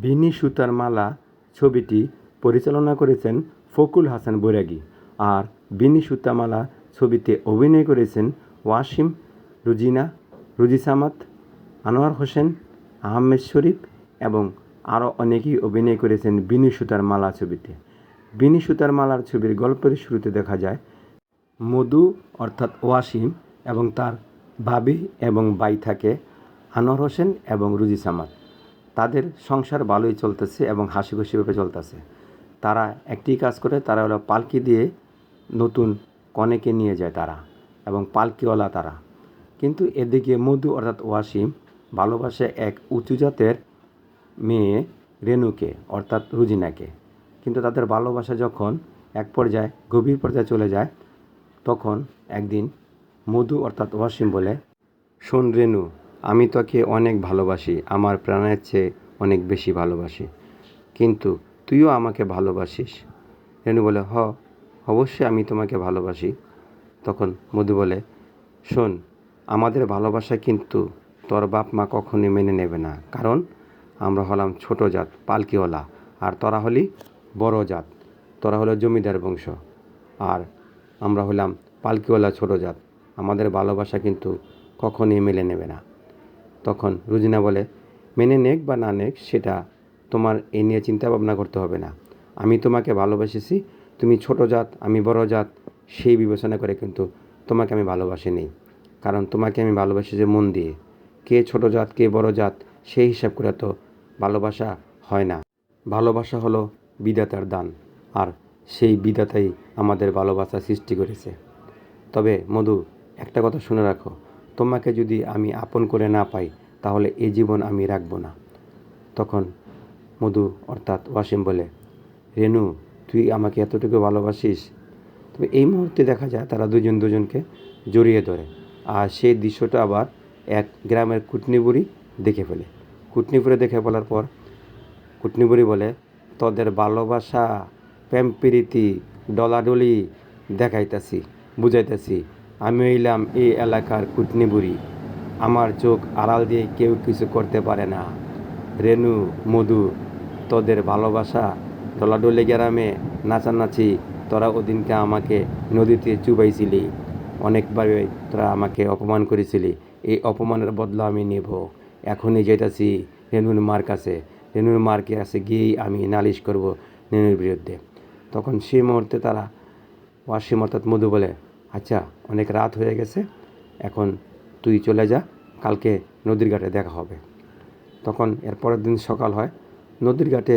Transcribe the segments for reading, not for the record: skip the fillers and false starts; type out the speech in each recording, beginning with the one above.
বিনি সুতার মালা ছবিটি পরিচালনা করেছেন ফকুল হাসান বৈরাগী আর বিনি সুতার মালা ছবিতে অভিনয় করেছেন ওয়াসিম, রুজিনা, রুজি সামাদ, আনোয়ার হোসেন, আহমেদ শরীফ এবং আরও অনেকেই অভিনয় করেছেন বিনি সুতার মালা ছবিতে। বিনি সুতার মালার ছবির গল্পের শুরুতে দেখা যায় মধু অর্থাৎ ওয়াসিম এবং তার ভাবি এবং ভাই থাকে আনোয়ার হোসেন এবং রুজি সামাদ। তাদের সংসার ভালোই চলতেছে এবং হাসিখুশিভাবে চলতেছে। তারা একটি কাজ করে, তারা হলো পালকি দিয়ে নতুন কনেকে নিয়ে যায় তারা, এবং পালকিওয়ালা তারা। কিন্তু এদিকে মধু অর্থাৎ ওয়াসিম ভালোবাসে এক উঁচু জাতের মেয়ে রেনুকে অর্থাৎ রুজিনাকে। কিন্তু তাদের ভালোবাসা যখন এক পর্যায়ে গভীর পর্যায়ে চলে যায়, তখন একদিন মধু অর্থাৎ ওয়াসিম বলে, শোন রেনু, আমি তোকে অনেক ভালোবাসি, আমার প্রাণের চেয়ে অনেক বেশি ভালোবাসি, কিন্তু তুইও আমাকে ভালোবাসিস। রেনু বলে, অবশ্যই আমি তোমাকে ভালোবাসি। তখন মধু বলে, শোন, আমাদের ভালোবাসা কিন্তু তোর বাপ মা কখনই মেনে নেবে না, কারণ আমরা হলাম ছোট জাত পালকিওয়ালা, আর তোরা হলি বড় জাত, তোরা হলো জমিদার বংশ, আর আমরা হলাম পালকিওয়ালা ছোট জাত। আমাদের ভালোবাসা কিন্তু কখনই মেনে নেবে না। তখন রুজিনা বলে, মেনে নেক বা না নেক সেটা তোমার এ নিয়ে চিন্তা ভাবনা করতে হবে না। আমি তোমাকে ভালোবেসেছি, তুমি ছোট জাত আমি বড় জাত, সেই বিবেচনা করে কিন্তু তোমাকে আমি ভালোবাসি নেই। কারণ তোমাকে আমি ভালোবাসি যে মন দিয়ে। কে ছোট জাত কে বড় জাত সেই হিসাব করে তো ভালোবাসা হয় না। ভালোবাসা হলো বিধাতার দান, আর সেই বিধাতাই আমাদের ভালোবাসা সৃষ্টি করেছে। তবে মধু, একটা কথা শুনে রাখো, তোমাকে যদি আমি আপন করে না পাই তাহলে এই জীবন আমি রাখবো না। তখন মধু অর্থাৎ ওয়াসিম বলে, রেনু, তুই আমাকে এতটুকু ভালোবাসিস? তবে এই মুহূর্তে দেখা যায় তারা দুজন দুজনকে জড়িয়ে ধরে, আর সেই দৃশ্যটা আবার এক গ্রামের কুটনি দেখে ফেলে। কুটনি দেখে ফেলার পর কুটনি বলে, তোদের ভালোবাসা প্রেম প্রীতি ডলাডলি দেখাইতাছি, বুঝাইতাছি, আমি হইলাম এই এলাকার কুটনি বুড়ি, আমার চোখ আড়াল দিয়ে কেউ কিছু করতে পারে না। রেনু, মধু, তোদের ভালোবাসা ডলাডলি গ্রামে নাচানাচি, তোরা ওদিনকে আমাকে নদীতে চুবাইছিলি, অনেকভাবে তোরা আমাকে অপমান করেছিলি, এই অপমানের বদলা আমি নেব। এখনই যেতেছি রেনুর মার কাছে, রেনুর মার কাছে গিয়েই আমি নালিশ করব রেনুর বিরুদ্ধে। তখন সেই মুহূর্তে তারা ওয়াসিম অর্থাৎ মধু বলে, আচ্ছা, অনেক রাত হয়ে গেছে, এখন তুই চলে যা, কালকে নদীর ঘাটে দেখা হবে। তখন এর পরের দিন সকাল হয়, নদীর ঘাটে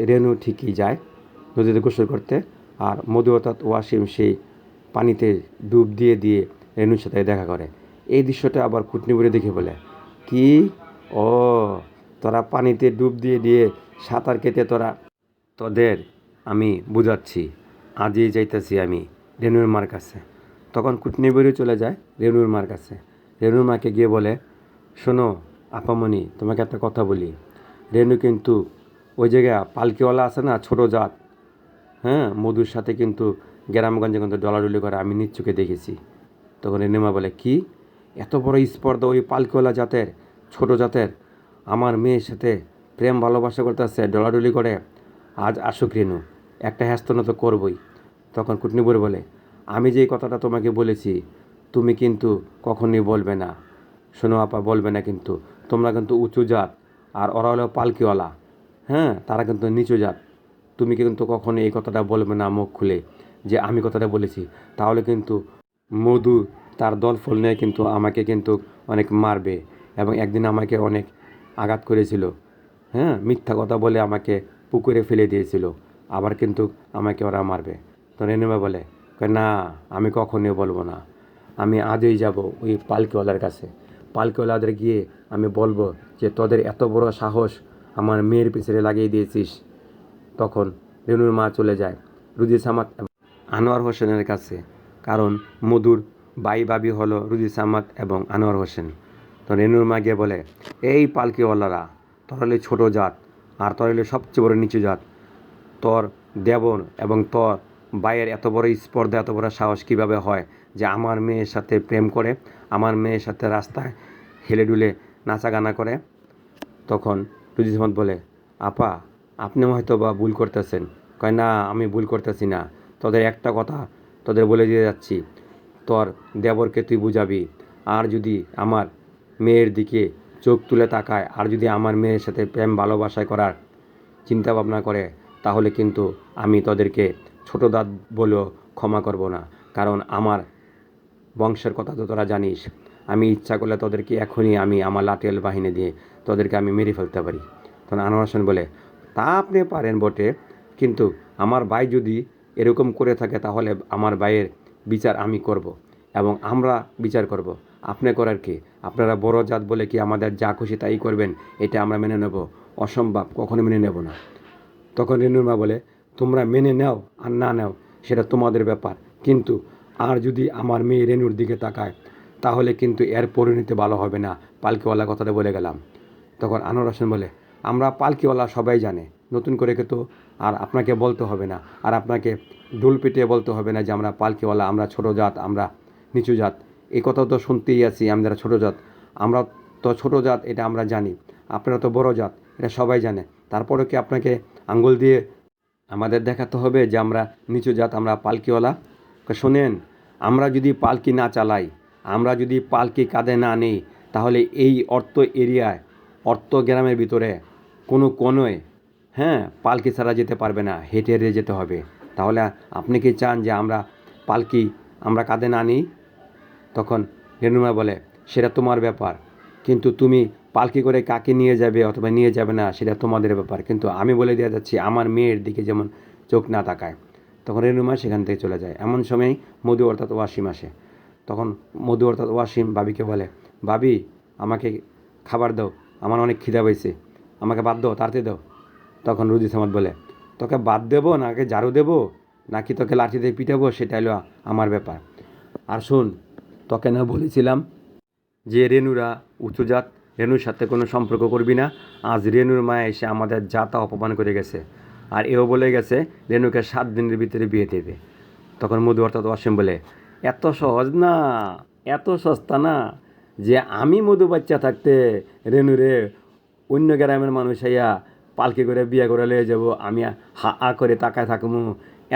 রেনু ঠিকই যায় নদীতে গোসল করতে, আর মধু অর্থাৎ ওয়াসিম সেই পানিতে ডুব দিয়ে দিয়ে রেনুর সাথে দেখা করে। এই দৃশ্যটা আবার কুটনিপুরে দেখে বলে, কি, ও তোরা পানিতে ডুব দিয়ে দিয়ে সাঁতার কেটে তোদের আমি বুঝাচ্ছি, আজই যাইতেছি আমি রেনুর মার কাছে। তখন কুটনিপুরে চলে যায় রেনুর মার কাছে। রেনুর মাকে গিয়ে বলে, শোনো আপামনি, তোমাকে একটা কথা বলি, রেনু কিন্তু ওই জায়গায় পালকিওয়ালা আছে না, ছোটো জাত, মধুর সাথে কিন্তু গ্রামগঞ্জে কিন্তু ডলাডলি করে, আমি নিজ চোখে দেখেছি। তখন রেনুমা বলে, কি, এত বড় স্পর্ধা ওই পালকিওয়ালা জাতের, ছোট জাতের আমার মেয়ের সাথে প্রেম ভালোবাসা করতেছে, ডলাডলি করে? আজ আসুক রেনু, একটা হ্যাস্তনা তো করবই। তখন কুটনিপুর বলে, আমি যেই কথাটা তোমাকে বলেছি তুমি কিন্তু কখনই বলবে না। শোনো আপা, বলবে না কিন্তু, তোমরা কিন্তু উঁচু জাত, আর ওরা হলো পালকিওয়ালা, তারা কিন্তু নিচু জাত। তুমি কিন্তু কখনই এই কথাটা বলবে না মুখ খুলে যে আমি কথাটা বলেছি, তাহলে কিন্তু মধু তার দলফল নিয়ে কিন্তু আমাকে কিন্তু অনেক মারবে, এবং একদিন আমাকে অনেক আঘাত করেছিল, মিথ্যা কথা বলে আমাকে পুকুরে ফেলে দিয়েছিল, আবার কিন্তু আমাকে ওরা মারবে। তো রেনুমা বলে, না, আমি কখনই বলবো না, আমি আজই যাব ওই পালকিওয়ালার কাছে, পালকিওয়ালাদের গিয়ে আমি বলবো যে তোদের এত বড় সাহস, আমার মেয়ের পিছনে লাগিয়ে দিয়েছিস। তখন রেনুর মা চলে যায় রুজি সামাদ আনোয়ার হোসেনের কাছে, কারণ মধুর ভাই ভাবি হলো রুজি সামাদ এবং আনোয়ার হোসেন। তো রেনুর মা গিয়ে বলে, এই পালকিওয়ালারা, তোর হলে ছোটো জাত, আর তোর হলে সবচেয়ে বড় নিচু জাত, তোর দেবর এবং তোর ভাইয়ের এত বড় স্পর্ধা, এত বড় সাহস কীভাবে হয় যে আমার মেয়ের সাথে প্রেম করে, আমার মেয়ের সাথে রাস্তায় হেলে ডুলে নাচা গানা করে? তখন রুজি সামাদ বলে, আপা, আপনি হয়তো বা ভুল করতেছেন। কয়, না আমি ভুল করতেছি না, তোদের একটা কথা তোদের বলে দিয়ে যাচ্ছি, তোর দেবরকে তুই বুঝাবি, আর যদি আমার মেয়ের দিকে চোখ তুলে তাকায়, আর যদি আমার মেয়ের সাথে প্রেম ভালোবাসা করার চিন্তা ভাবনা করে, তাহলে কিন্তু আমি তোদেরকে ছোটো দাঁত বলেও ক্ষমা করব না। কারণ আমার বংশের কথা তো তোরা জানিস, আমি ইচ্ছা করলে তোদেরকে এখনই আমি আমার লাঠিয়াল বাহিনী দিয়ে তোদেরকে আমি মেরে ফেলতে পারি। তখন আনোয়ার হোসেন বলে, তা আপনি পারেন বটে, কিন্তু আমার ভাই যদি এরকম করে থাকে তাহলে আমার ভাইয়ের বিচার আমি করব এবং আমরা বিচার করব। আপনি করার কি? আপনারা বড় জাত বলে কি আমাদের যা খুশি তাই করবেন, এটা আমরা মেনে নেব? অসম্ভব, কখনো মেনে নেব না। তখন রেনুর মা বলে, তোমরা মেনে নাও আর না নাও সেটা তোমাদের ব্যাপার, কিন্তু আর যদি আমার মেয়ে রেনুর দিকে তাকায় তাহলে কিন্তু এর পরিণতি ভালো হবে না। পালকিওয়ালা কথাটা বলে গেলাম। তখন আনোয়ার হোসেন বলে, আমরা পালকিওয়ালা সবাই জানে, নতুন করে তো আর আপনাকে বলতে হবে না, আর আপনাকে ঢোল পিটিয়ে বলতে হবে না যে আমরা পালকিওয়ালা, আমরা ছোটো জাত, আমরা নিচু জাত। এই কথা তো শুনতেই আছি, আমরা ছোটো জাত। আমরা তো ছোটো জাত, এটা আমরা জানি। আপনারা তো বড় জাত, এটা সবাই জানে। তারপরে কি আপনাকে আঙ্গুল দিয়ে আমাদের দেখাতে হবে যে আমরা নিচু জাত, আমরা পালকিওয়ালা? শোনেন, আমরা যদি পালকি না চালাই, আমরা যদি পালকি কাঁধে না নিই, তাহলে এই অর্থ এরিয়ায়, অর্থ গ্রামের ভিতরে কোনো কোনোয়, হ্যাঁ, পালকি ছাড়া যেতে পারবে না, হেঁটে হেঁটে যেতে হবে। তাহলে আপনি কি চান যে আমরা পালকি আমরা কাঁধে না নিই? তখন রেনুমা বলে, সেটা তোমার ব্যাপার, কিন্তু তুমি পালকি করে কাকে নিয়ে যাবে অথবা নিয়ে যাবে না সেটা তোমাদের ব্যাপার, কিন্তু আমি বলে দিয়ে যাচ্ছি আমার মেয়ের দিকে যেমন চোখ না তাকায়। তখন রেনুমা সেখান থেকে চলে যায়। এমন সময় মধু অর্থাৎ ওয়াসিম আসে। তখন মধু অর্থাৎ ওয়াসিম ভাবিকে বলে, ভাবি আমাকে খাবার দাও, আমার অনেক খিদা পেয়েছে, আমাকে বাদ দাও, তাড়াতাড়ি দাও। তখন রুজি সামাদ বলে, তোকে বাদ দেবো নাকি ঝাড়ু দেবো নাকি তোকে লাঠি দিয়ে পিটাবো সেটা হলো আমার ব্যাপার। আর শোন, তোকে না বলেছিলাম যে রেনুরা উঁচু জাত, রেনুর সাথে কোনো সম্পর্ক করবি না? আজ রেনুর মা এসে আমাদের জাতা অপমান করে গেছে, আর এও বলে গেছে রেনুকে 7 দিনের ভিতরে বিয়ে দেবে। তখন মধু অর্থাৎ অসীম বলে, এত সহজ না, এত সস্তা না যে আমি মধু বাচ্চা থাকতে রেনুরে অন্য গ্রামের মানুষ আইয়া পালকি করে বিয়ে করে লিয়ে যাবো, আমি হা আ করে তাকায় থাকবো,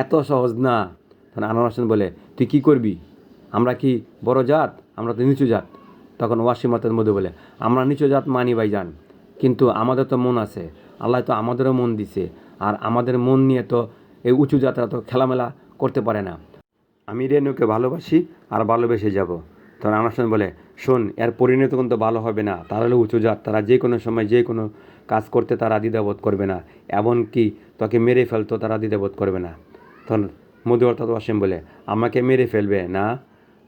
এত সহজ না। তখন আনোয়ার হোসেন বলে, তুই কী করবি? আমরা কি বড় জাত? আমরা তো নিচু জাত। তখন ওয়াসিম অর্থাৎ মধু বলে, আমরা নিচু জাত মানি ভাইজান, কিন্তু আমাদের তো মন আছে, আল্লাহ তো আমাদেরও মন দিছে, আর আমাদের মন নিয়ে তো এই উঁচু জাতরা তো খেলামেলা করতে পারে না। আমি রেনুকে ভালোবাসি আর ভালোবেসে যাব। তখন আনোয়ার হোসেন বলে, শোন, এর পরিণতি কিন্তু ভালো হবে না, তারা হলো উঁচু জাত, তারা যে কোনো সময় যে কোনো কাজ করতে তারা দ্বিধাবোধ করবে না, এমনকি তোকে মেরে ফেলতো তারা দ্বিধাবোধ করবে না। তখন মধু অর্থাৎ ওয়াসিম বলে, আমাকে মেরে ফেলবে না,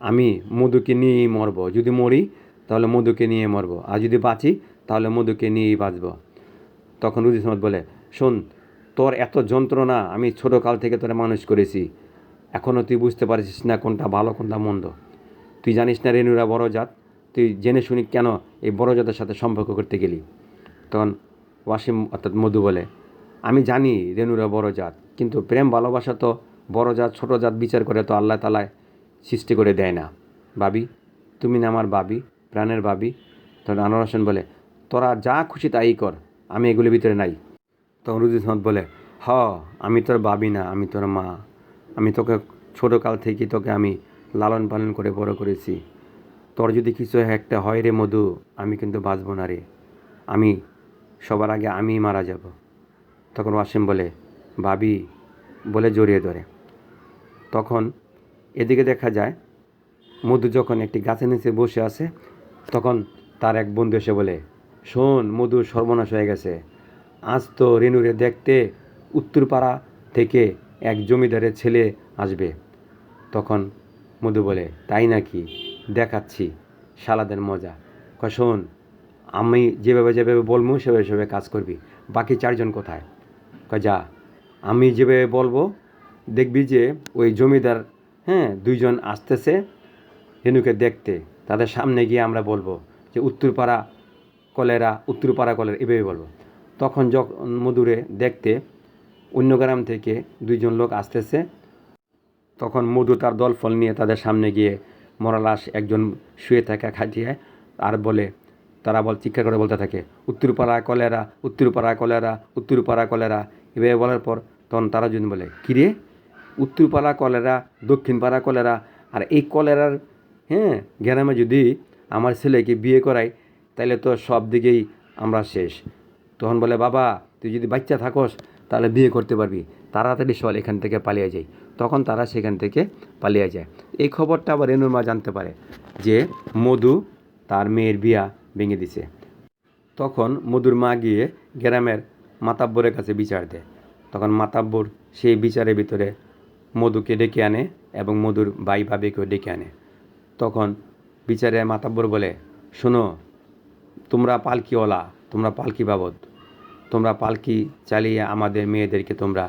আমি মধুকে নিয়েই মরবো, যদি মরি তাহলে মধুকে নিয়ে মরবো, আর যদি বাঁচি তাহলে মধুকে নিয়েই বাঁচবো। তখন রুজি সামাদ বলে, শোন, তোর এত যন্ত্রণা, আমি ছোটো কাল থেকে তোরা মানুষ করেছি, এখনও তুই বুঝতে পারছিস না কোনটা ভালো কোনটা মন্দ? তুই জানিস না রেনুরা বড় জাত? তুই জেনে শুনি কেন এই বড় জাতের সাথে সম্পর্ক করতে গেলি? তখন ওয়াসিম অর্থাৎ মধু বলে, আমি জানি রেনুরা বড় জাত, কিন্তু প্রেম ভালোবাসা তো বড় জাত ছোটো জাত বিচার করে তো আল্লাহ তালায় সৃষ্টি করে দেয় না। ভাবি, তুমি না আমার ভাবি, প্রাণের ভাবি? তখন আনোয়ার হোসেন বলে, তোরা যা খুশি তাই কর, আমি এগুলির ভিতরে নাই। তখন রুজি সামাদ বলে, হ, আমি তোর ভাবি না, আমি তোর মা, আমি তোকে ছোটো কাল থেকে তোকে আমি লালন পালন করে বড় করেছি, তোর যদি কিছু একটা হয় রে মধু, আমি কিন্তু বাঁচব না রে, আমি সবার আগে আমিই মারা যাব। তখন ওয়াসিম বলে, ভাবি বলে জড়িয়ে ধরে। তখন এদিকে দেখা যায় মধু যখন একটি গাছের নিচে বসে আছে, তখন তার এক বন্ধু এসে বলে, শোন, মধুর সর্বনাশ হয়ে গেছে, আজ তো রেনুরে দেখতে উত্তরপাড়া থেকে এক জমিদারের ছেলে আসবে। তখন মধু বলে, তাই নাকি? দেখাচ্ছি শালাদের মজা। শোন, আমি যেভাবে যেভাবে বলবো সেভাবে সেভাবে কাজ করবি, বাকি 4 জন কোথায়? যা, আমি যেভাবে বলবো দেখবি যে ওই জমিদার, হ্যাঁ, 2 জন আসতেছে রেনুকে দেখতে, তাদের সামনে গিয়ে আমরা বলবো যে উত্তরপাড়া কলেরা এভাবে বলবো। তখন যখন মধুরে দেখতে অন্য গ্রাম থেকে 2 জন লোক আসতেছে, তখন মধু তার দলফল নিয়ে তাদের সামনে গিয়ে মরা লাশ একজন শুয়ে থাকা খাটিয়ে আর বলে, তারা চিৎকার করে বলতে থাকে, Uttarpara cholera, Uttarpara cholera, Uttarpara cholera. এভাবে বলার পর তখন তারা যদি বলে, কিরে উত্তরপাড়া কলেরা, দক্ষিণ পাড়া কলেরা, আর এই কলেরার গ্রামে যদি আমার ছেলেকে বিয়ে করাই তাহলে তো সব দিকেই আমরা শেষ। তখন বলে, বাবা তুই যদি বাচ্চা থাকস তাহলে বিয়ে করতে পারবি, তাড়াতাড়ি চল এখান থেকে পালিয়ে যাই। তখন তারা সেখান থেকে পালিয়ে যায়। এই খবরটা আবার রেনুর মা জানতে পারে যে মধু তার মেয়ের বিয়া ভেঙে দিছে। তখন মধুর মা গিয়ে গ্রামের মাতাব্বরের কাছে বিচার দেয়। তখন মাতাব্বর সেই বিচারের ভিতরে মধুকে ডেকে আনে এবং মধুর ভাই ভাবিকেও ডেকে আনে। তখন বিচারে মাতাব্বর বলে, শোনো তোমরা পালকিওয়ালা, তোমরা পালকি বাবদ, তোমরা পালকি চালিয়ে আমাদের মেয়েদেরকে তোমরা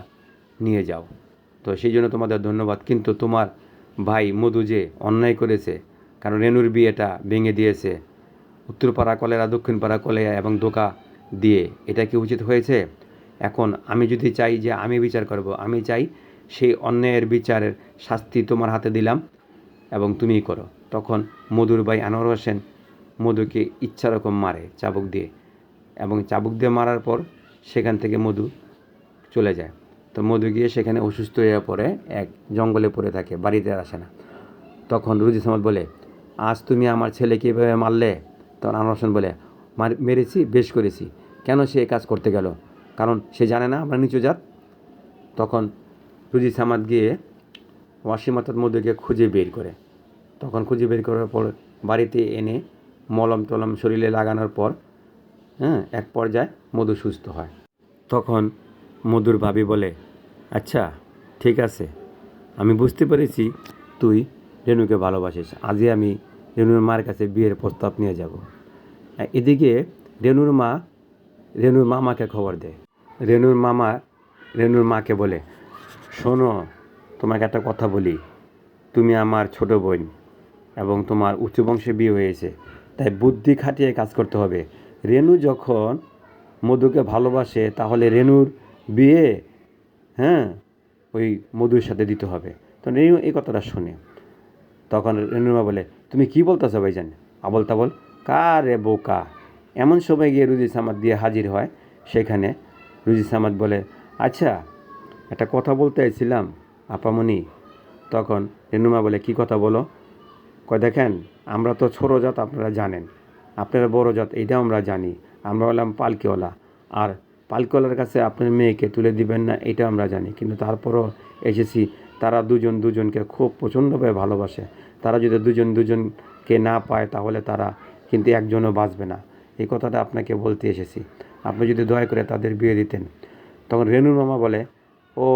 নিয়ে যাও, তো সেই জন্য তোমাদের ধন্যবাদ। কিন্তু তোমার ভাই মধু যে অন্যায় করেছে, কারণ রেনুর বিয়েটা ভেঙে দিয়েছে উত্তরপাড়া কলেরা, দক্ষিণ পাড়া কলেরা এবং ধোঁকা দিয়ে, এটা কি উচিত হয়েছে? এখন আমি যদি চাই যে আমি বিচার করব, আমি চাই সেই অন্যায়ের বিচারের শাস্তি তোমার হাতে দিলাম এবং তুমিই করো। তখন মধুর ভাই আনোয়ার হোসেন মধুকে ইচ্ছারকম মারে চাবুক দিয়ে, এবং চাবুক দিয়ে মারার পর সেখান থেকে মধু চলে যায়। তো মধু গিয়ে সেখানে অসুস্থ হয়ে পড়ে, এক জঙ্গলে পড়ে থাকে, বাড়িতে আসে না। তখন রুজি সামাদ বলে, আজ তুমি আমার ছেলেকে এভাবে মারলে? তখন আনোয়ার হোসেন বলে, মেরেছি, বেশ করেছি। কেন সে কাজ করতে গেল? কারণ সে জানে না আমরা নিচু জাত। তখন রুজি সামাদ গিয়ে ওয়াসিম অর্থাৎ মধুকে খুঁজে বের করে। তখন খুঁজে বের করার পর বাড়িতে এনে মলম টলম শরীরে লাগানোর পর এক পর্যায়ে মধু সুস্থ হয়। তখন মধুর ভাবি বলে, আচ্ছা ঠিক আছে, আমি বুঝতে পেরেছি তুই রেনুকে ভালোবাসিস, আজই আমি রেনুর মার কাছে বিয়ের প্রস্তাব নিয়ে যাব। এদিকে রেনুর মামাকে খবর দেয়। রেনুর মাকে বলে, শোনো তোমাকে একটা কথা বলি, তুমি আমার ছোট বোন এবং তোমার উচ্চ বংশে বিয়ে হয়েছে, তাই বুদ্ধি খাটিয়ে কাজ করতে হবে। রেনু যখন মধুকে ভালোবাসে তাহলে রেনুর বিয়ে ওই মধুর সাথে দিতে হবে। তো রেনু এই কথাটা শুনে তখন রেনুর মা বলে, তুমি কি বলতেছো ভাইজান, আবল তাবল, কারে বোকা। এমন সময় গিয়ে রুজি সামাদ দিয়ে হাজির হয় সেখানে। রুজি সামাদ বলে, আচ্ছা একটা কথা বলতে চাইছিলাম আপামনি। তখন রেনুমা বলে, কি কথা বলো? কয় দেখেন, আমরা তো ছোটো জাত, আপনারা জানেন, আপনারা বড় জাত এইটাও আমরা জানি, আমরা হলাম পালকিওয়ালা, আর পালকিওয়ালার কাছে আপনার মেয়েকে তুলে দিবেন না এটা আমরা জানি, কিন্তু তারপরও এসেছি। তারা দুজনকে খুব প্রচণ্ডভাবে ভালোবাসে, তারা যদি দুজনকে না পায় তাহলে তারা কিন্তু একজনও বাঁচবে না। এই কথাটা আপনাকে বলতে এসেছি, আপনি যদি দয়া করে তাদের বিয়ে দিতেন। তখন রেনুর মামা বলে, ও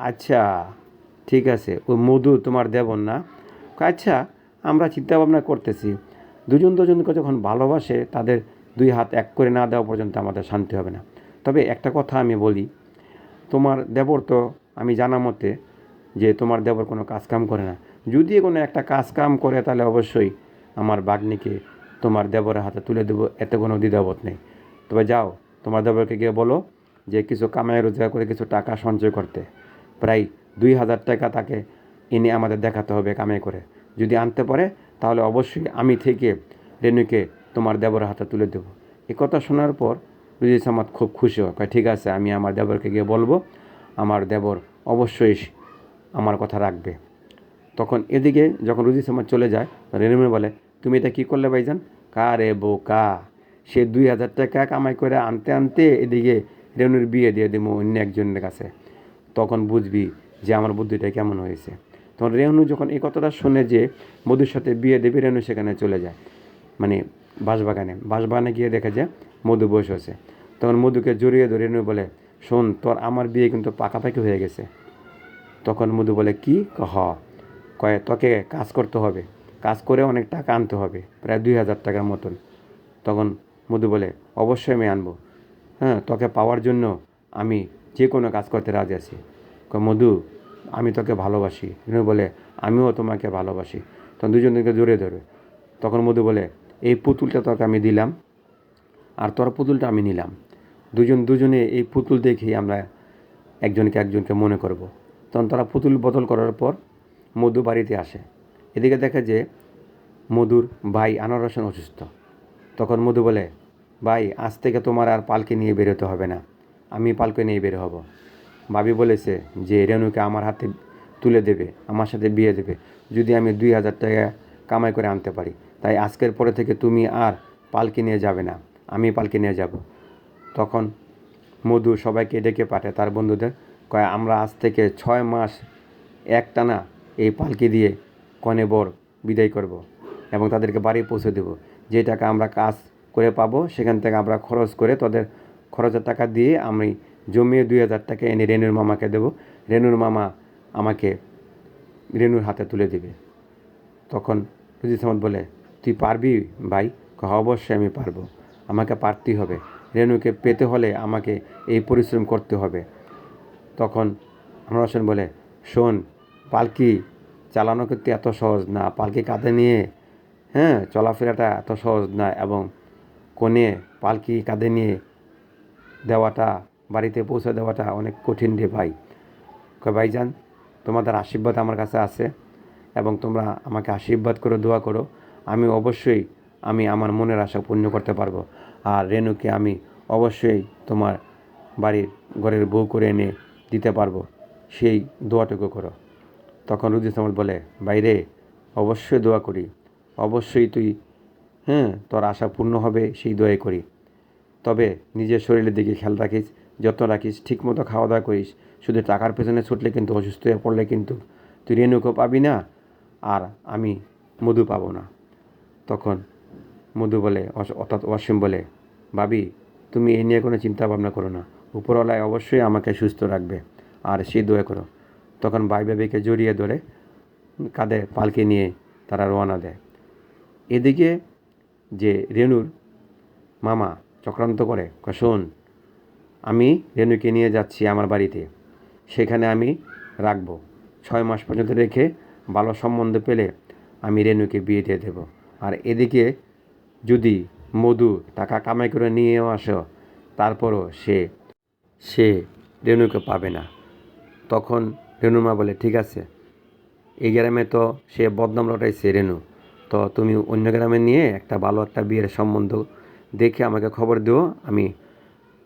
আচ্ছা ঠিক আছে, ওই মধু তোমার দেবন না? আচ্ছা আমরা চিন্তা ভাবনা করতেছি, দুজনকে যখন ভালোবাসে তাদের দুই হাত এক করে না দেওয়া পর্যন্ত আমাদের শান্তি হবে না। তবে একটা কথা আমি বলি, তোমার দেবর তো আমি জানা মতে যে তোমার দেবর কোনো কাজকাম করে না, যদি কোনো একটা কাজকাম করে তাহলে অবশ্যই আমার বাগ্নিকে তোমার দেবরের হাতে তুলে দেবো, এতে কোনো দ্বিধাবোধ নেই। তবে যাও তোমার দেবরকে গিয়ে বলো যে কিছু কামাই রোজগার করে কিছু টাকা সঞ্চয় করতে, প্রায় 2000 টাকা তাকে এনে আমাদের দেখাতে হবে কামাই করে। যদি আনতে পারে তাহলে অবশ্যই আমি থেকে রেনুকে তোমার দেবরের হাতে তুলে দেবো। এ কথা শোনার পর রুজি সামাদ খুব খুশি হয়, ঠিক আছে আমি আমার দেবরকে গিয়ে বলবো, আমার দেবর অবশ্যই আমার কথা রাখবে। তখন এদিকে যখন রুজি সামাদ চলে যায়, রেনুমে বলে, তুমি এটা কী করলে ভাইজান? কারে বোকা, সে 2000 টাকা কামাই করে আনতে এদিকে রেনুর বিয়ে দিয়ে দেবো অন্য একজনের কাছে, তখন বুঝবি যে আমার বুদ্ধিটা কেমন হয়েছে। তখন রেনু যখন এই কথাটা শুনে যে মধুর সাথে বিয়ে দেবে, রেনু সেখানে চলে যায়, মানে বাঁশবাগানে গিয়ে দেখা যায় মধু বসে আছে। তখন মধুকে জড়িয়ে ধরে রেনু বলে, শোন তোর আমার বিয়ে কিন্তু পাকাপাকি হয়ে গেছে। তখন মধু বলে, কি কয় তোকে কাজ করতে হবে, কাজ করে অনেক টাকা আনতে হবে, প্রায় 2000 টাকার মতন। তখন মধু বলে, অবশ্যই আমি আনবো, তোকে পাওয়ার জন্য আমি যে কোনো কাজ করতে রাজি আছি। মধু আমি তোকে ভালোবাসি। রেনু বলে, আমিও তোমাকে ভালোবাসি। তখন দুজনকে জড়িয়ে ধরবে। তখন মধু বলে, এই পুতুলটা তোকে আমি দিলাম আর তোর পুতুলটা আমি নিলাম, দুজনে এই পুতুল দেখেই আমরা একজনকে মনে করব। তখন তারা পুতুল বদল করার পর মধু বাড়িতে আসে। এদিকে দেখে যে মধুর ভাই আনোয়ার হোসেন অসুস্থ। তখন মধু বলে, ভাই আজ থেকে তোমার আর পালকি নিয়ে বেরোতে হবে না, আমি পালকি নিয়ে বের হব। ভাবি বলেছে যে রেনুকে আমার হাতে তুলে দেবে, আমার সাথে বিয়ে দেবে যদি আমি 2,000 টাকা কামাই করে আনতে পারি। তাই আজকের পরে থেকে তুমি আর পালকি নিয়ে যাবে না, আমি পালকি নিয়ে যাব। তখন মধু সবাইকে ডেকে পাঠায়, তার বন্ধুদের, কয় আমরা আজ থেকে 6 মাস একটানা এই পালকি দিয়ে কনে বর বিদায় করব এবং তাদেরকে বাড়ি পৌঁছে দেব। যে টাকা আমরা কাজ করে পাবো সেখান থেকে আমরা খরচ করে তাদের খরচের টাকা দিয়ে আমি জমিয়ে 2,000 টাকা এনে রেনুর মামাকে দেব। রেনুর মামা আমাকে রেনুর হাতে তুলে দেবে। তখন রুজি সামাদ বলে, তুই পারবি ভাই? অবশ্যই আমি পারবো, আমাকে পারতেই হবে, রেনুকে পেতে হলে আমাকে এই পরিশ্রম করতে হবে। তখন আনোয়ার হোসেন বলে, শোন, পালকি চালানো কিন্তু এত সহজ না, পালকি কাঁধে নিয়ে চলাফেরাটা এত সহজ না, এবং কোণে পালকি কাঁধে নিয়ে দেওয়াটা, বাড়িতে পৌঁছে দেওয়াটা অনেক কঠিন রে ভাই। ভাইজান, তোমাদের আশীর্বাদ আমার কাছে আছে এবং তোমরা আমাকে আশীর্বাদ করো, দোয়া করো, আমি অবশ্যই আমার মনের আশা পূর্ণ করতে পারবো। আর রেনুকে আমি অবশ্যই তোমার বাড়ির ঘরের বউ করে এনে দিতে পারবো, সেই দোয়াটুকু করো। তখন রুজি সামাদ বলে, বাইরে অবশ্যই দোয়া করি, অবশ্যই তুই তোর আশা পূর্ণ হবে সেই দোয়াই করি। তবে নিজের শরীরের দিকে খেয়াল রাখিস, যত্ন রাখিস, ঠিকমতো খাওয়া দাওয়া করিস। শুধু টাকার পেছনে ছুটলে কিন্তু, অসুস্থ হয়ে পড়লে কিন্তু তুই রেনুকেও পাবি না আর আমি মধু পাবো না। তখন মধু বলে, অর্থাৎ ওয়াসিম বলে, ভাবি তুমি এই নিয়ে কোনো চিন্তা ভাবনা করো না, উপরওয়ালায় অবশ্যই আমাকে সুস্থ রাখবে আর সেই দোয়া করো। তখন ভাই ভাবিকে জড়িয়ে ধরে কাঁধে পালকি নিয়ে তারা রওনা দেয়। এদিকে যে রেনুর মামা চক্রান্ত করে, শোন, আমি রেনুকে নিয়ে যাচ্ছি আমার বাড়িতে, সেখানে আমি রাখবো, 6 মাস পর্যন্ত রেখে ভালো সম্বন্ধ পেলে আমি রেনুকে বিয়ে দিয়ে দেবো। আর এদিকে যদি মধু টাকা কামাই করে নিয়েও আসো, তারপরও সে রেনুকে পাবে না। তখন রেনুর মা বলে, ঠিক আছে, এই গ্রামে তো সে বদনাম রটাইছে রেনু, তো তুমি অন্য গ্রামে নিয়ে ভালো একটা বিয়ের সম্বন্ধ দেখে আমাকে খবর দিও, আমি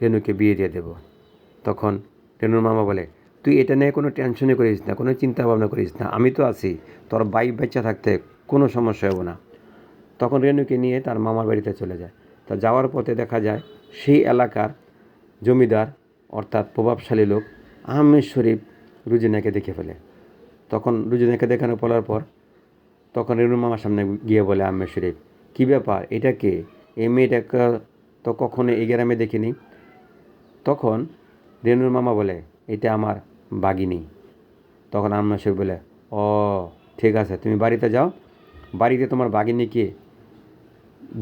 রেনুকে বিয়ে দিয়ে দেবো। তখন রেনুর মামা বলে, তুই এটা নিয়ে কোনো টেনশনই করিস না, কোনো চিন্তা ভাবনা করিস না, আমি তো আছি, তোর বাইক বাচ্চা থাকতে কোনো সমস্যা হবে না। তখন রেনুকে নিয়ে তার মামার বাড়িতে চলে যায়। তা যাওয়ার পথে দেখা যায় সেই এলাকার জমিদার, অর্থাৎ প্রভাবশালী লোক আহমেদ শরীফ রুজিনাকে দেখে ফেলে। তখন রুজিনাকে দেখানো পড়ার পর তখন রেনুর মামার সামনে গিয়ে বলে আহমেদ শরীফ, কী ব্যাপার, এটা কে? এই মেয়েটাকে তো কখনো এই গ্রামে দেখিনি। তখন রেনুর মামা বলে, এটা আমার বাগিনী। তখন আহমেদ শরীফ বলে, ও ঠিক আছে, তুমি বাড়িতে যাও, বাড়িতে তোমার বাগিনীকে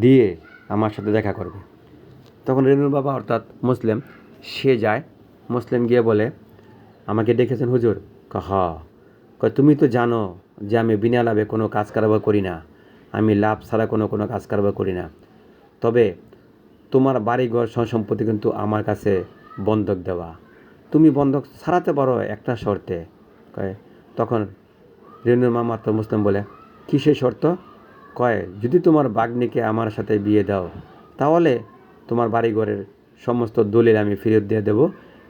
দিয়ে আমার সাথে দেখা করবে। তখন রেনুর বাবা, অর্থাৎ মুসলিম, সে যায়। মুসলিম গিয়ে বলে, আমাকে ডেকেছেন হুজুর? তুমি তো জানো যে আমি বিনা লাভে কোনো কাজ কারবার করি না, আমি লাভ ছাড়া কোনো কাজ কারবার করি না, তবে তোমার বাড়িঘর সম্পত্তি কিন্তু আমার কাছে বন্ধক দেওয়া, তুমি বন্ধক ছাড়াতে পারো একটা শর্তে। তখন রেনুর মামা তো মুসলিম বলে, কিসের শর্ত? যদি তোমার বাগ্নিকে আমার সাথে বিয়ে দাও, তাহলে তোমার বাড়িঘরের সমস্ত দলিল আমি ফেরত দিয়ে দেবো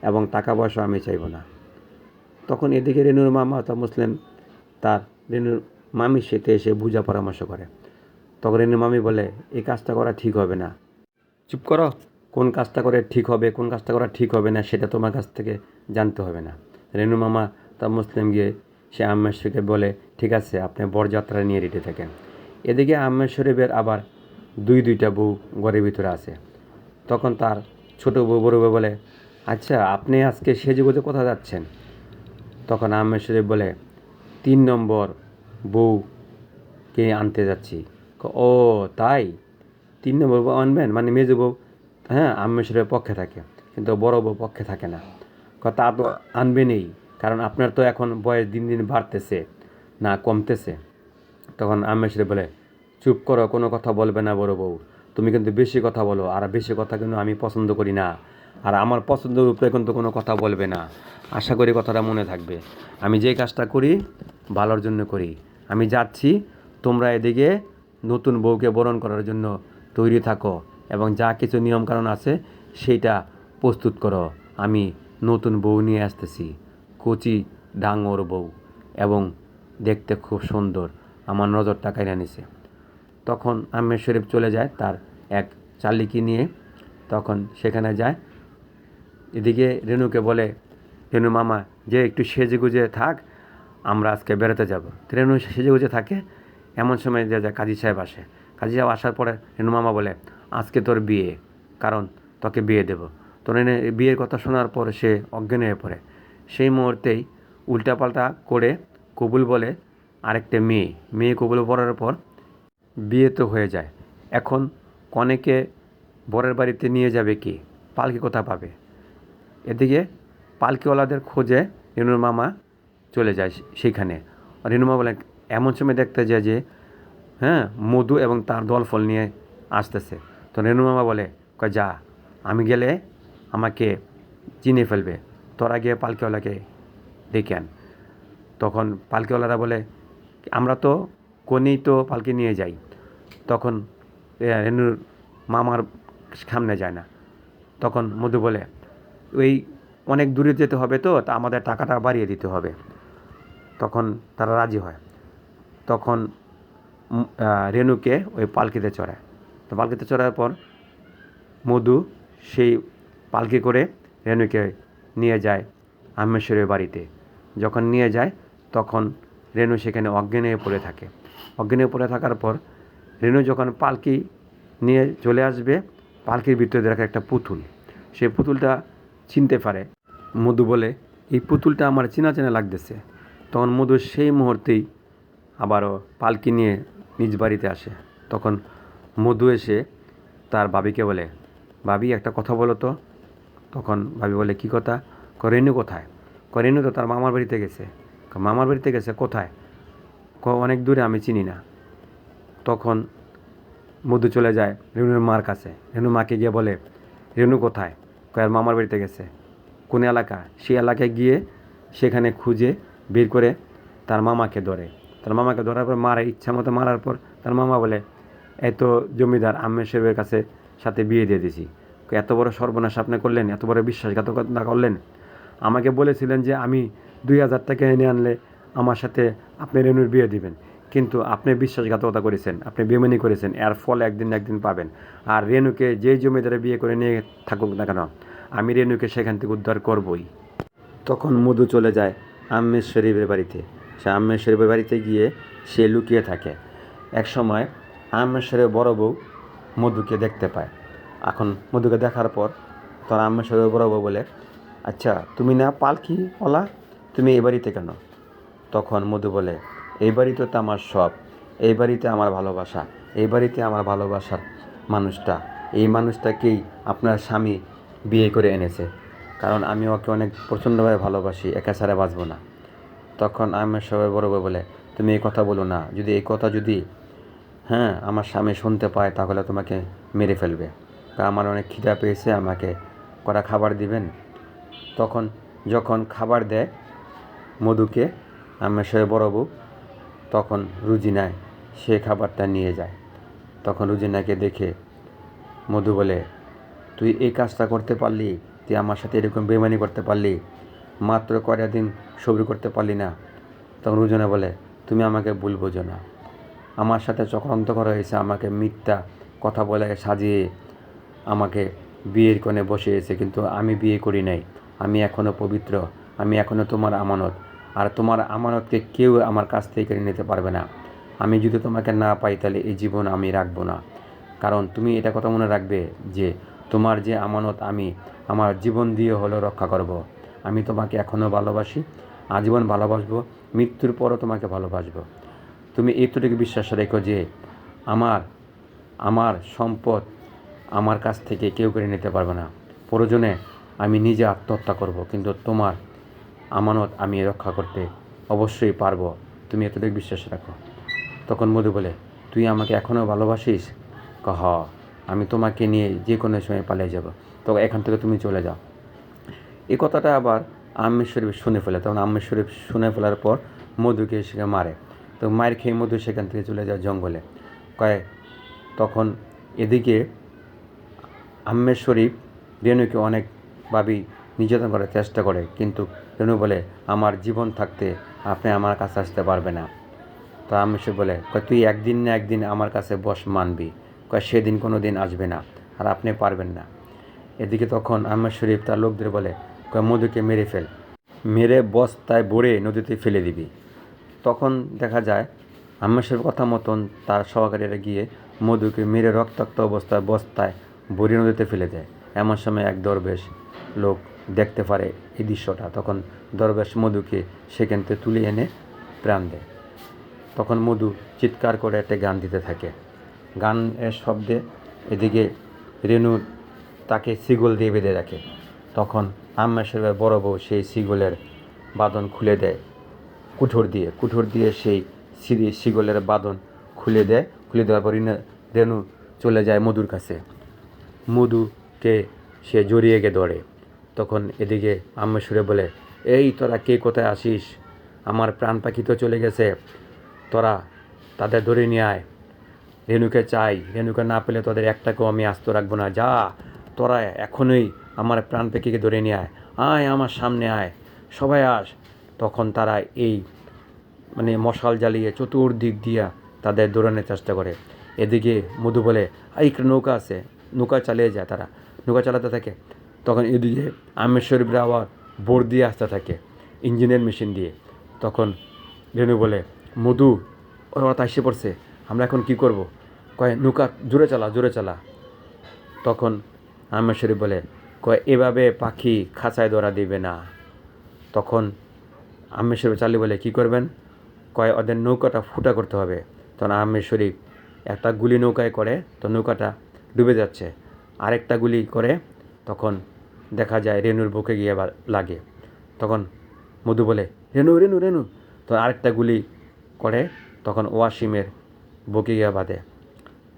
এবং টাকা পয়সা আমি চাইব না। তখন এদিকে রেনুর মামা তা মুসলিম তার রেনুর মামির সাথে এসে বুঝা পরামর্শ করে। তখন রেনুর মামি বলে, এই কাজটা করা ঠিক হবে না। চুপ করো, কোন কাজটা করে ঠিক হবে, কোন কাজটা করা ঠিক হবে না সেটা তোমার কাছ থেকে জানতে হবে না। রেনুর মামা তা মুসলিম গিয়ে সে আহমেদ শরীফকে বলে, ঠিক আছে, আপনি বরযাত্রা নিয়ে রেডি থাকেন। এদিকে আহমেদ শরীফের আবার দুইটা বউ ঘরের ভিতরে আছে। তখন তার ছোট বউ বড় বউ বলে, আচ্ছা আপনি আজকে সেজেগুজে কোথায় যাচ্ছেন? তখন আহমেদ শরীফ বলে, 3 নম্বর বউকে আনতে যাচ্ছি। ও তাই, 3 নম্বর বউ আনবেন? মানে মেজো বউ আহমেদ শরীফের পক্ষে থাকে, কিন্তু বড় বউ পক্ষে থাকে না। তা তো আনবেনই, কারণ আপনার তো এখন বয়স দিন দিন বাড়তেছে না কমতেছে। তখন আহমেদ শরীফ বলে, চুপ করো, কোনো কথা বলবে না বড় বউ, তুমি কিন্তু বেশি কথা বলো, আর বেশি কথা কিন্তু আমি পছন্দ করি না, আর আমার পছন্দের উপরে কিন্তু কোনো কথা বলবে না। আশা করি কথাটা মনে থাকবে, আমি যে কাজটা করি ভালোর জন্য করি। আমি যাচ্ছি, তোমরা এদিকে নতুন বউকে বরণ করার জন্য তৈরি থাকো এবং যা কিছু নিয়মকানুন আছে সেইটা প্রস্তুত করো। আমি নতুন বউ নিয়ে আসতেছি, কচি ডাঙর বউ এবং দেখতে খুব সুন্দর, আমার নজরটা কাড়িয়া নিছে। তখন আম্মের শরীফ চলে যায় তার এক চালিকি নিয়ে, তখন সেখানে যায়। এদিকে রেনুকে বলে, রেনু মামা যে একটু সেজে গুজে থাক, আমরা আজকে বেড়াতে যাব। রেনু সেজে গুজে থাকে, এমন সময় যে যায় কাজী সাহেব আসে। কাজী সাহেব আসার পরে রেনু মামা বলে, আজকে তোর বিয়ে, কারণ তোকে বিয়ে দেব। তো রেনে বিয়ের কথা শোনার পর সে অজ্ঞান হয়ে পড়ে। সেই মুহূর্তেই উল্টাপাল্টা করে কবুল বলে আরেকটা মেয়ে কবুল পড়ার পর বিয়ে তো হয়ে যায়। এখন কনেকে বরের বাড়িতে নিয়ে যাবে কি, পালকি কোথা পাবে? এদিকে পালকিওয়ালাদের খোঁজে রেনুর মামা চলে যায় সেখানে। রেনু মামা বলে, এমন সময় দেখতে যায় যে মধু এবং তার দলফল নিয়ে আসতেছে। তো রেনু মামা বলে, যা, আমি গেলে আমাকে চিনে ফেলবে, তোরা গিয়ে পালকিওয়ালাকে ডেকে আন। তখন পালকিওয়ালারা বলে, আমরা তো কোনেই তো পালকি নিয়ে যাই। তখন রেনুর মামার সামনে যায় না। তখন মধু বলে, ওই অনেক দূরে যেতে হবে তো, তা আমাদের টাকাটা বাড়িয়ে দিতে হবে। তখন তারা রাজি হয়। তখন রেনুকে ওই পালকিতে চড়ায়। তো পালকিতে চড়ার পর মধু সেই পালকি করে রেনুকে নিয়ে যায় আম্মেশ্বরের বাড়িতে। যখন নিয়ে যায় তখন রেনু সেখানে অজ্ঞান হয়ে পড়ে থাকে। অজ্ঞান হয়ে পড়ে থাকার পর রেনু যখন পালকি নিয়ে চলে আসবে, পালকির ভিতরে রাখা একটা পুতুল, সেই পুতুলটা চিনতে পারে। মধু বলে, এই পুতুলটা আমার চেনা চেনা লাগতেছে। তখন মধু সেই মুহূর্তেই আবারও পালকি নিয়ে নিজ বাড়িতে আসে। তখন মধু এসে তার ভাবিকে বলে, ভাবি একটা কথা বলো তো। তখন ভাবি বলে, কী কথা? রেনু কোথায়? রেনু তো তার মামার বাড়িতে গেছে। মামার বাড়িতে গেছে কোথায়? অনেক দূরে, আমি চিনি না। তখন মধু চলে যায় রেনুর মার কাছে। রেনু মাকে গিয়ে বলে, রেনু কোথায়? আর মামার বাড়িতে গেছে। কোন এলাকা? সেই এলাকায় গিয়ে সেখানে খুঁজে বের করে তার মামাকে ধরে। তার মামাকে ধরার পর মারে, ইচ্ছা মতো মারার পর তার মামা বলে, এত জমিদার আম্মের সাহেবের কাছে সাথে বিয়ে দিয়ে দিয়েছি। এত বড় সর্বনাশ আপনি করলেন, এত বড় বিশ্বাসঘাতকতা করলেন। আমাকে বলেছিলেন যে আমি 2000 টাকা এনে আনলে আমার সাথে আপনি রেনুর বিয়ে দিবেন, কিন্তু আপনি বিশ্বাসঘাতকতা করেছেন, আপনি বেমানি করেছেন। এর ফল একদিন না একদিন পাবেন। আর রেনুকে যেই জমিদারে বিয়ে করে নিয়ে থাকুক না কেন, আমি রেনুকে সেখান থেকে উদ্ধার করবই। তখন মধু চলে যায় আম্মের শরীফের বাড়িতে। সে আম্মের শরীফের বাড়িতে গিয়ে সে লুকিয়ে থাকে। এক সময় আম্মের শরীফ বড় বউ মধুকে দেখতে পায়। এখন মধুকে দেখার পর তোর আম্মের শরীফ বড় বউ বলে, আচ্ছা তুমি না পালকিওয়ালা, তুমি এই বাড়িতে কেন? তখন মধু বলে, এই বাড়িতে তো আমার সব, এই বাড়িতে আমার ভালোবাসা, এই বাড়িতে আমার ভালোবাসার মানুষটা, এই মানুষটাকেই আপনার স্বামী বিয়ে করে এনেছে, কারণ আমি ওকে অনেক প্রচণ্ডভাবে ভালোবাসি, একা ছাড়া বাঁচব না। তখন আম্মের সবাই বড় বউ বলে, তুমি এই কথা বলো না, যদি এই কথা যদি আমার স্বামী শুনতে পায় তাহলে তোমাকে মেরে ফেলবে। তা আমার অনেক খিদা পেয়েছে, আমাকে কড়া খাবার দিবেন। তখন যখন খাবার দেয় মধুকে আম্মের সবাই বড় বউ, তখন রুজিনায় সে খাবারটা নিয়ে যায়। তখন রুজিনাকে দেখে মধু বলে, তুই এই কাজটা করতে পারলি? তুই আমার সাথে এরকম বেমানি করতে পারলি? মাত্র কয়টা দিন সবরি করতে পারলি না? তখন রুজিনা বলে, তুমি আমাকে ভুল বোঝো না, আমার সাথে চক্রান্ত করা হয়েছে, আমাকে মিথ্যা কথা বলে সাজিয়ে আমাকে বিয়ের কোণে বসিয়েছে, কিন্তু আমি বিয়ে করি নাই। আমি এখনও পবিত্র, আমি এখনও তোমার আমানত, আর তোমার আমানতকে কেউ আমার কাছ থেকে কেড়ে নিতে পারবে না। আমি যদি তোমাকে না পাই তাহলে এই জীবন আমি রাখবো না, কারণ তুমি এটা কথা মনে রাখবে যে তোমার যে আমানত আমি আমার জীবন দিয়ে হলেও রক্ষা করব। আমি তোমাকে এখনও ভালোবাসি, আজীবন ভালোবাসবো, মৃত্যুর পরও তোমাকে ভালোবাসবো। তুমি এতটুকু বিশ্বাস রেখো যে আমার সম্পদ আমার কাছ থেকে কেউ কেড়ে নিতে পারবে না। প্রয়োজনে আমি নিজে আত্মহত্যা করব, কিন্তু তোমার আমানত আমি রক্ষা করতে অবশ্যই পারবো। তুমি এতটুকু বিশ্বাস রাখো। তখন মধু বলে, তুই আমাকে এখনও ভালোবাসিস? হ, আমি তোমাকে নিয়ে যে কোনো সময় পালিয়ে যাব, তো এখান থেকে তুমি চলে যাও। এই কথাটা আবার আম্মের শরীফ শুনে ফেলে। তখন আম্মের শরীফ শুনে ফেলার পর মধুকে সেখানে মারে। তো মায়ের খেয়ে মধু সেখান থেকে চলে যায় জঙ্গলে। তখন এদিকে আম্মের শরীফ রেনুকে অনেকভাবেই নির্যাতন করার চেষ্টা করে, কিন্তু রেনু বলে আমার জীবন থাকতে আপনি আমার কাছে আসতে পারবে না। তো আম্মের শরীফ বলে তুই একদিন না একদিন আমার কাছে বস মানবি, সেদিন কোনো দিন আসবে না আর আপনি পারবেন না। এদিকে তখন আম্মের শরীফ তার লোকদের বলে মধুকে মেরে ফেল, মেরে বস্তায় ভরে নদীতে ফেলে দিবি। তখন দেখা যায় আম্মের শরীফ কথা মতন তার সহকারীরা গিয়ে মধুকে মেরে রক্তাক্ত অবস্থায় বস্তায় ভরে নদীতে ফেলে দেয়। এমন সময় এক দরবেশ লোক দেখতে পারে এই দৃশ্যটা, তখন দরবেশ মধুকে সেখান থেকে তুলে এনে প্রাণ দেয়। তখন মধু চিৎকার করে একটা গান দিতে থাকে। গানের শব্দে এদিকে রেনু তাকে শিকল দিয়ে বেঁধে রাখে। তখন আম্মের শরীফের বড় বউ সেই শিকলের বাঁধন খুলে দেয়, কুঠোর দিয়ে সেই শিকলের বাঁধন খুলে দেওয়ার পর রেনু চলে যায় মধুর কাছে। মধুকে সে জড়িয়ে গিয়ে ধরে। তখন এদিকে আম্মের শরীফ বলে এই তোরা কে কোথায় আসিস, আমার প্রাণ পাখি তো চলে গেছে, তোরা তাদের ধরে নিয়ে আয়, রেনুকে চাই, রেনুকে না পেলে তোদের একটাকেও আমি আস্ত রাখবো না, যা তোরা এখনই আমার প্রাণ পাখিকে ধরে নিয়ে আয়, আয় আমার সামনে আয়, সবাই আস। তখন তারা এই মশাল জ্বালিয়ে চতুর্দিক দিয়া তাদের দৌড়ানোর চেষ্টা করে। এদিকে মধু বলে একটা নৌকা আছে, নৌকা চালিয়ে যায়, তারা নৌকা চালাতে থাকে। তখন এদিকে আম্মের শরীফরা আবার বোর্ড দিয়ে আসতে থাকে ইঞ্জিনের মেশিন দিয়ে। তখন রেনু বলে মধু ওরা তো এসে পড়ছে, আমরা এখন কি করব? নৌকা জোরে চালা। তখন আম্মের শরীফ বলে এভাবে পাখি খাঁচায় ধরা দিবে না। তখন আম্মের শরীফ চালি বলে কি করবেন? ওদের নৌকাটা ফুটা করতে হবে। তখন আম্মের শরীফ একটা গুলি নৌকায় করে, তো নৌকাটা ডুবে যাচ্ছে, আরেকটা গুলি করে, তখন দেখা যায় রেনুর বুকে গিয়ে লাগে। তখন মধু বলে রেনু, তো আরেকটা গুলি করে, তখন ওয়াসিমের বুকে গিয়ে বাঁধে।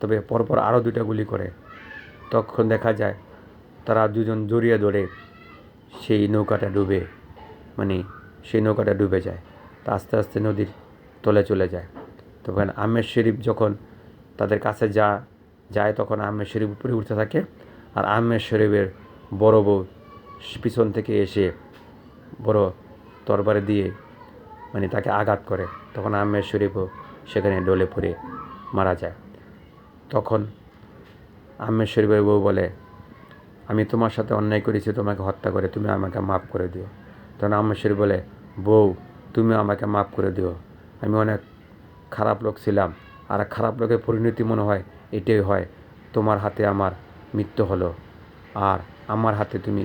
তবে পরপর আরও 2টা গুলি করে। তখন দেখা যায় তারা দুজন জড়িয়ে ধরে সেই নৌকাটা ডুবে যায়। তা আস্তে আস্তে নদীর তলে চলে যায়। তখন আম্মের শরীফ যখন তাদের কাছে যায় তখন আম্মের শরীফ উপরে উঠতে থাকে, আর আম্মের শরীফের বড় বউ পিছন থেকে এসে বড় তরবারি দিয়ে তাকে আঘাত করে। তখন আম্মের শরীফও সেখানে ডলে পড়ে মারা যায়। তখন আম্মের শরীফের বউ বলে আমি তোমার সাথে অন্যায় করেছি, তোমাকে হত্যা করে, তুমি আমাকে মাফ করে দিও। তখন আম্মের শরীফ বলে বউ তুমি আমাকে মাফ করে দিও, আমি অনেক খারাপ লোক ছিলাম, আর খারাপ লোকের পরিণতি মনে হয় এটাই হয়, তোমার হাতে আমার মৃত্যু হলো, আর আমার হাতে তুমি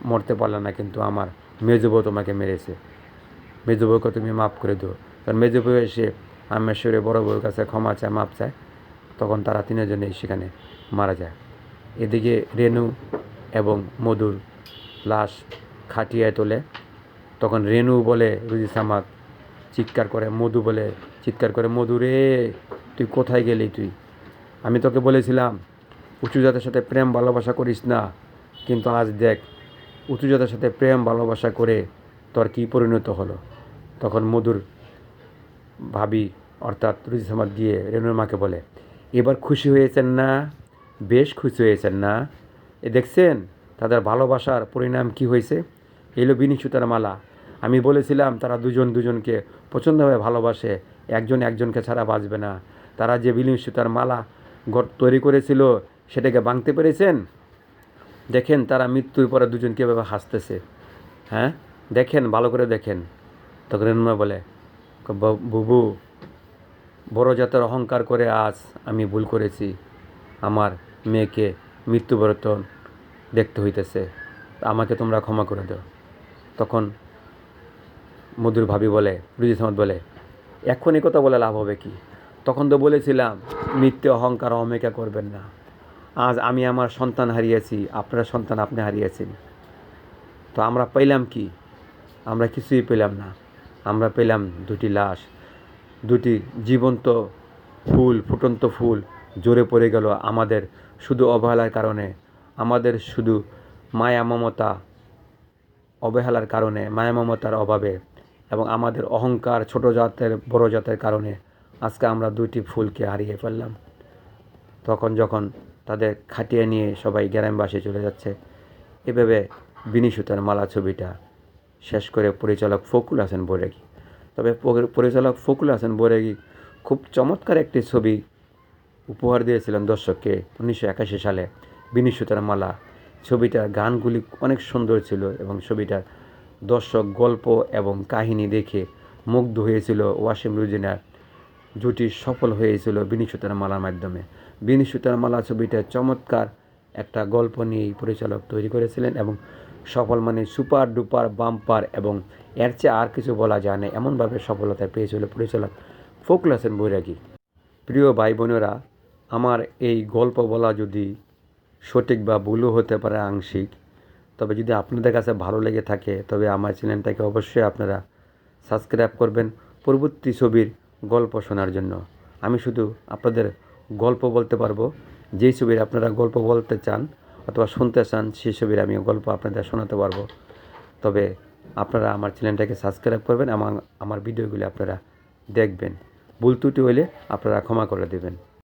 মরতে পারলে না, কিন্তু আমার মেজো বউ তোমাকে মেরেছে, মেজো বউকে তুমি মাফ করে দিও। কারণ মেজো বউ এসে আম্মের শরীফের বড় বউর কাছে ক্ষমা চায়, মাপ চায়। তখন তারা 3জনেই সেখানে মারা যায়। এদিকে রেনু এবং মধুর লাশ খাটিয়ায় তোলে। তখন রেনু বলে রুজি সামাদ চিৎকার করে মধু রে তুই কোথায় গেলি? আমি তোকে বলেছিলাম উঁচু জাতের সাথে প্রেম ভালোবাসা করিস না, কিন্তু আজ দেখ উঁচু জাতের সাথে প্রেম ভালোবাসা করে তোর কী পরিণত হলো। তখন মধুর ভাবি অর্থাৎ রুজি সামাদ গিয়ে রেনুর মাকে বলে এবার খুশি হয়েছেন না? বেশ খুশি হয়েছেন না? দেখছেন তাদের ভালোবাসার পরিণাম কি হয়েছে? এলো বিনি সুতার মালা। আমি বলেছিলাম তারা দুজনকে প্রচণ্ডভাবে ভালোবাসে, একজন একজনকে ছাড়া বাঁচবে না। তারা যে বিনি সুতার মালা তৈরি করেছিল সেটাকে ভাঙতে পেরেছেন? দেখেন তারা মৃত্যুর পরে দুজন কীভাবে হাসতেছে, হ্যাঁ দেখেন, ভালো করে দেখেন। তখন রেনুমা বলে বুবু বড় জাতের অহংকার করে আজ আমি ভুল করেছি, আমার মেয়েকে মৃত্যুবরণ দেখতে হইতেছে, আমাকে তোমরা ক্ষমা করে দাও। তখন মধুর ভাবি বলে রুজি সামাদ বলে এখন এই কথা বলে লাভ হবে কি? তখন তো বলেছিলাম মিথ্যে অহংকার অহমিকা করবেন না। আজ আমি আমার সন্তান হারিয়েছি, আপনার সন্তান আপনি হারিয়েছেন, তো আমরা পেলাম কি? আমরা কিছুই পেলাম না। আমরা পেলাম 2টি লাশ, 2টি জীবন্ত ফুটন্ত ফুল জোরে পড়ে গেল আমাদের শুধু অবহেলার কারণে, আমাদের শুধু অবহেলার কারণে, মায়া মমতার অভাবে, এবং আমাদের অহংকার ছোট জাতের বড় জাতের কারণে আজকে আমরা 2টি ফুলকে হারিয়ে ফেললাম। তখন যখন তাদের খাটিয়ে নিয়ে সবাই গ্রামবাসী চলে যাচ্ছে, এভাবে বিনি সুতার মালা ছবিটা শেষ করে পরিচালক ফকুল হাসান বৈরাগী। তবে পরিচালক ফকুল হাসান বৈরাগী খুব চমৎকার একটি ছবি উপহার দিয়েছিলেন দর্শককে 1981 সালে, বিনি সুতার মালা। ছবিটার গানগুলি অনেক সুন্দর ছিল এবং ছবিটার দর্শক গল্প এবং কাহিনী দেখে মুগ্ধ হয়েছিল। ওয়াসিম রুজিনার জুটি সফল হয়েছিল বিনি সুতার মালার মাধ্যমে। বিনি সুতার মালা ছবিটা চমৎকার একটা গল্প নিয়েই পরিচালক তৈরি করেছিলেন এবং সফল মানে সুপার ডুপার বাম্পার, এবং এর চেয়ে আর কিছু বলা যায় না, এমনভাবে সফলতা পেয়েছিল পরিচালক ফখরুল হাসান বৈরাগী। প্রিয় ভাই বোনেরা, আমার এই গল্প বলা যদি সঠিক বা ভুলও হতে পারে আংশিক, তবে যদি আপনাদের কাছে ভালো লেগে থাকে তবে আমার চ্যানেলটাকে অবশ্যই আপনারা সাবস্ক্রাইব করবেন পরবর্তী ছবির গল্প শোনার জন্য। আমি শুধু আপনাদের গল্প বলতে পারবো, যেই ছবির আপনারা গল্প বলতে চান অথবা শুনতে চান সেই ছবির আমি গল্প আপনাদের শোনাতে পারবো। তবে আপনারা আমার চ্যানেলটাকে সাবস্ক্রাইব করবেন, আমার ভিডিওগুলি আপনারা দেখবেন। ভুল ত্রুটি হলে আপনারা ক্ষমা করে দেবেন।